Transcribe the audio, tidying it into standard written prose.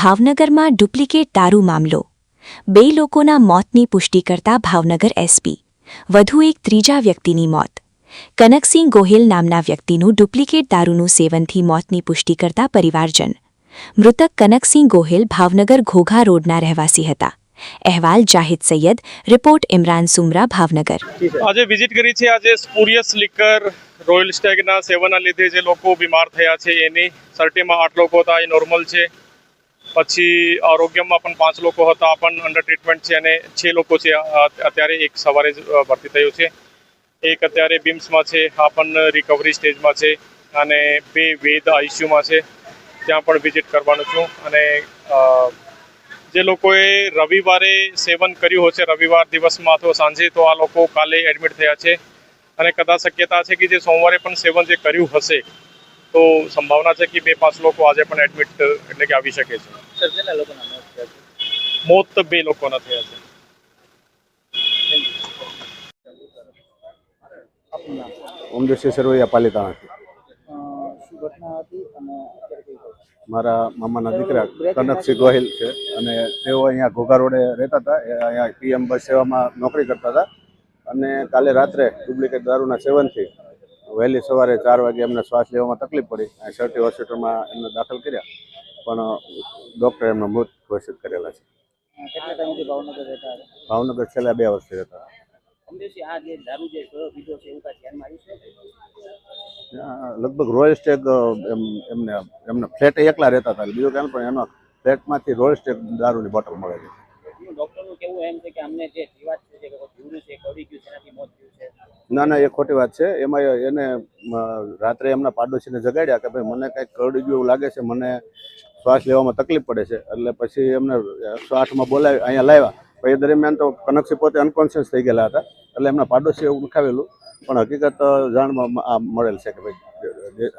ભાવનગરમાં ડુપ્લિકેટ દારૂ મામલો 2 લોકોના મોતની પુષ્ટિ કરતા ભાવનગર એસપી વધુ એક ત્રીજા વ્યક્તિની મોત કનકસિંહ ગોહિલ નામના વ્યક્તિનું ડુપ્લિકેટ દારૂનું સેવનથી મોતની પુષ્ટિ કરતા પરિવારજન મૃતક કનકસિંહ ગોહિલ ભાવનગર ઘોઘા રોડના રહેવાસી હતા। અહેવાલ જાહિદ સૈયદ, રિપોર્ટ ઇમરાન સુમરા, ભાવનગર। આજે વિઝિટ કરી છે। આજે સ્પુરિયસ લિકર રોયલ સ્ટેગના સેવનના લીધે જે લોકો બીમાર થયા છે એની 30માં 8 લોકો હતા, એ નોર્મલ છે। પછી આરોગ્યમાં પણ 5 લોકો હતા, પણ અંડર ટ્રીટમેન્ટ છે અને 6 લોકો છે અત્યારે। એક સવારે ભરતી થયું છે, એક અત્યારે બીમ્સમાં છે, આ પણ રિકવરી સ્ટેજમાં છે અને 2 વેદ આઈસીયુમાં છે, ત્યાં પણ વિઝિટ કરવાનું છું। અને જે લોકોએ રવિવારે સેવન કર્યું હશે, રવિવાર દિવસમાં અથવા સાંજે, તો આ લોકો કાલે એડમિટ થયા છે અને કદાચ શક્યતા છે કે જે સોમવારે પણ સેવન જે કર્યું હશે તો સંભાવના છે કે 2-5 લોકો આજે પણ એડમિટ એટલે કે આવી શકે છે। મોત 2 લોકોના થયા છે। ઓમદેશી સરવૈયા પાલિતાણાથી મારા મામાના દીકરા કનકસિંહ ગોહિલ છે અને તેઓ અહીંયા ઘોઘા રોડે રહેતા હતા। અહીંયા પીએમ બસ સેવામાં નોકરી કરતા હતા અને કાલે રાત્રે ડુપ્લિકેટ દારૂના સેવનથી વહેલી સવારે 4 વાગે એમને શ્વાસ લેવામાં તકલીફ પડી। સરટી હોસ્પિટલમાં એમને દાખલ કર્યા, પણ ડૉક્ટરે એમને મૃત ઘોષિત કરેલા છે। ભાવનગર છેલ્લા 2 વર્ષથી રહેતા હતા। લગભગ રોયલ સ્ટેગ એમને ફ્લેટ એકલા રહેતા હતા, બીજું કાંઈ પણ એનો ફ્લેટમાંથી રોયલ સ્ટેગ દારૂની બોટલ મળે છે। ના, એ ખોટી વાત છે। એમાં એને રાત્રે એમના પાડોશીને જગાડ્યા કે ભાઈ મને કંઈક કરડી ગયું એવું લાગે છે, મને શ્વાસ લેવામાં તકલીફ પડે છે, એટલે પછી એમને 108માં બોલાવી અહીંયા લાવ્યા। પણ એ દરમિયાન તો કનકસિંહ પોતે અનકોન્શિયસ થઈ ગયેલા હતા, એટલે એમના પાડોશીએ ઉઠાવેલું, પણ હકીકત જાણમાં મળેલ છે કે ભાઈ